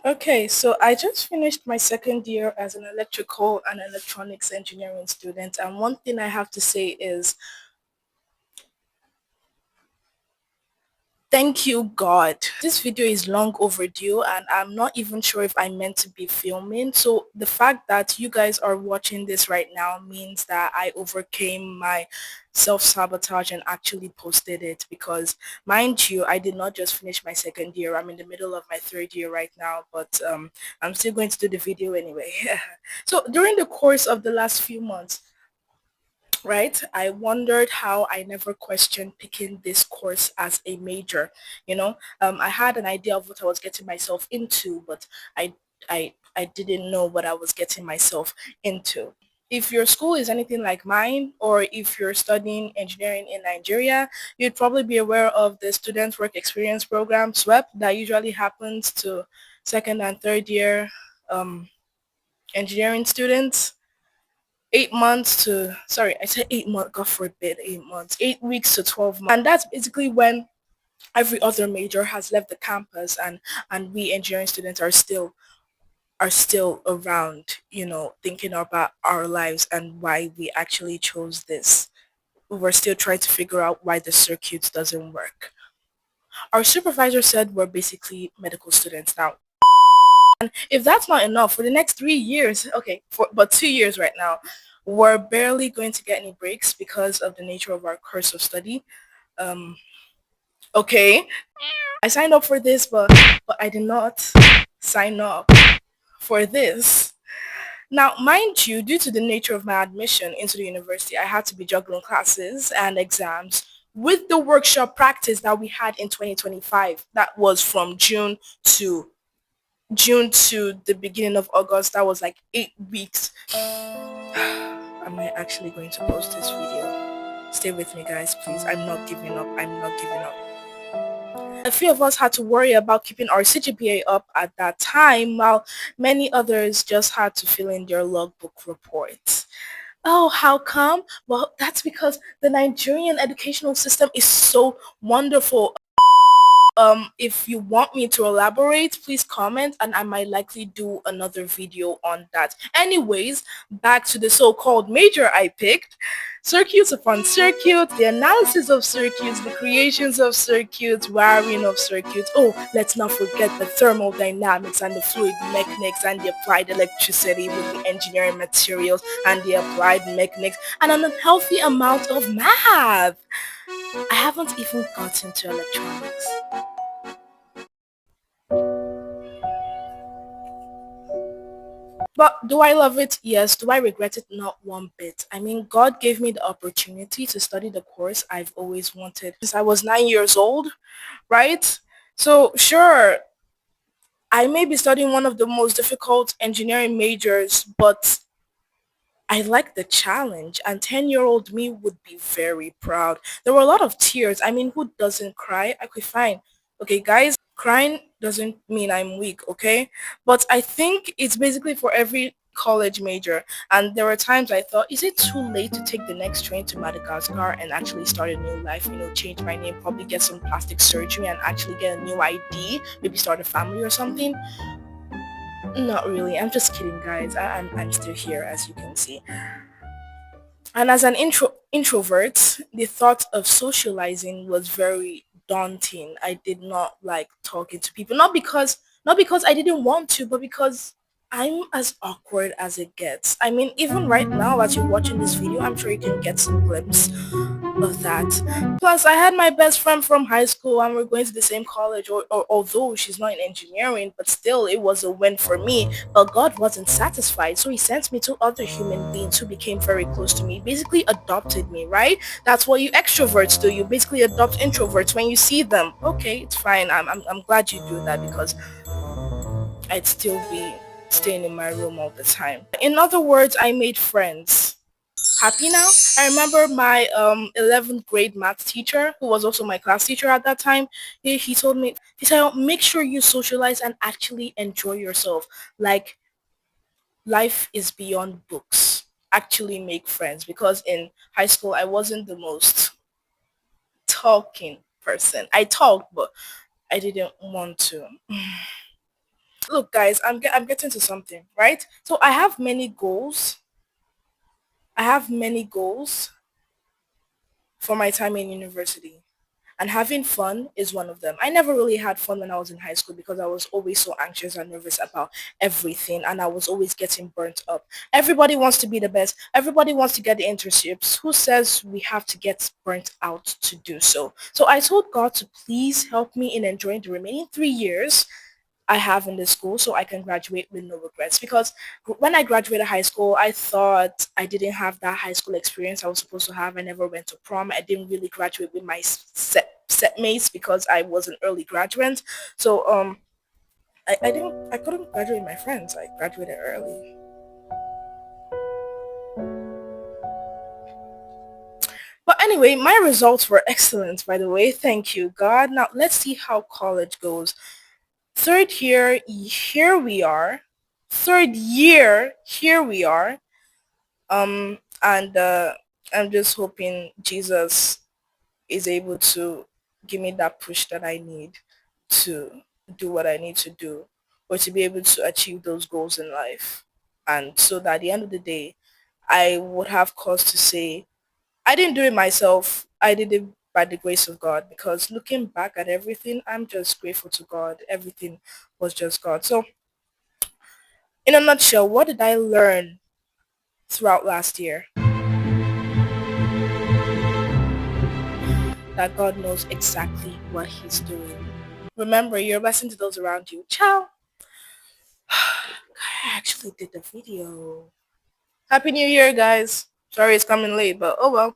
Okay, so I just finished my second year as an electrical and electronics engineering student, and one thing I have to say is thank you, God. This video is long overdue, and I'm not even sure if I meant to be filming. So the fact that you guys are watching this right now means that I overcame my self-sabotage and actually posted it because, mind you, I did not just finish my second year. I'm in the middle of my third year right now, but I'm still going to do the video anyway. So during the course of the last few months, right? I wondered how I never questioned picking this course as a major. I had an idea of what I was getting myself into, but I didn't know what I was getting myself into. If your school is anything like mine, or if you're studying engineering in Nigeria, you'd probably be aware of the Student Work Experience Program, SWEP, that usually happens to second and third year um, engineering students. 8 months to sorry I said 8 months, god forbid 8 months, 8 weeks to 12 months, and that's basically when every other major has left the campus, and we engineering students are still around, thinking about our lives and why we actually chose this. We're still trying to figure out why the circuit doesn't work. Our supervisor said we're basically medical students now. If that's not enough, for the next 3 years, okay, but 2 years right now, we're barely going to get any breaks because of the nature of our course of study. Um, okay, I signed up for this, but I did not sign up for this. Now, mind you, due to the nature of my admission into the university, I had to be juggling classes and exams with the workshop practice that we had in 2025. That was from June to the beginning of August. That was like 8 weeks. Am I actually going to post this video? Stay with me, guys, please. I'm not giving up. I'm not giving up. A few of us had to worry about keeping our CGPA up at that time, while many others just had to fill in their logbook reports. Oh, how come? Well, that's because the Nigerian educational system is so wonderful. If you want me to elaborate, please comment and I might likely do another video on that. Anyways, back to the so-called major I picked. Circuits upon circuits, the analysis of circuits, the creations of circuits, wiring of circuits. Oh, let's not forget the thermodynamics and the fluid mechanics and the applied electricity with the engineering materials and the applied mechanics and an unhealthy amount of math. I haven't even gotten to electronics. But do I love it? Yes. Do I regret it? Not one bit. I mean, God gave me the opportunity to study the course I've always wanted since I was 9 years old, right? So, sure, I may be studying one of the most difficult engineering majors, but I like the challenge, and 10-year-old me would be very proud. There were a lot of tears. I mean, who doesn't cry? Okay, fine. Okay, guys, crying doesn't mean I'm weak, okay? But I think it's basically for every college major. And there were times I thought, is it too late to take the next train to Madagascar and actually start a new life? Change my name, probably get some plastic surgery and actually get a new ID, maybe start a family or something? Not really. I'm just kidding, guys. I'm still here, as you can see. And as an introvert, the thought of socializing was very daunting. I did not like talking to people. Not because I didn't want to, but because I'm as awkward as it gets. I mean, even right now as you're watching this video, I'm sure you can get some glimpse of that. Plus, I had my best friend from high school and we're going to the same college, or although she's not in engineering, but still it was a win for me. But God wasn't satisfied, so he sent me to other human beings who became very close to me, basically adopted me, right? That's what you extroverts do. You basically adopt introverts when you see them. Okay, it's fine. I'm glad you do that because I'd still be staying in my room all the time. In other words, I made friends. Happy now? I remember my 11th grade math teacher, who was also my class teacher at that time. He told me, he said, "Oh, make sure you socialize and actually enjoy yourself. Like, life is beyond books. Actually make friends." Because in high school, I wasn't the most talking person. I talked, but I didn't want to. look, guys, I'm getting to something, right? So I have many goals. I have many goals for my time in university. And having fun is one of them. I never really had fun when I was in high school because I was always so anxious and nervous about everything, and I was always getting burnt up. Everybody wants to be the best. Everybody wants to get the internships. Who says we have to get burnt out to do so? So I told God to please help me in enjoying the remaining 3 years I have in this school so I can graduate with no regrets. Because when I graduated high school, I thought I didn't have that high school experience I was supposed to have. I never went to prom. I didn't really graduate with my set mates because I was an early graduate. So I couldn't graduate with my friends. I graduated early. But anyway, my results were excellent, by the way. Thank you, God. Now let's see how college goes. Third year, here we are. Third year, here we are. And I'm just hoping Jesus is able to give me that push that I need to do what I need to do, or to be able to achieve those goals in life. And so that at the end of the day, I would have cause to say, I didn't do it myself. I did it by the grace of God, because looking back at everything, I'm just grateful to God. Everything was just God. So in a nutshell, what did I learn throughout last year? That God knows exactly what he's doing. Remember, you're a blessing to those around you. Ciao. I actually did the video. Happy New Year, guys. Sorry it's coming late, but oh well.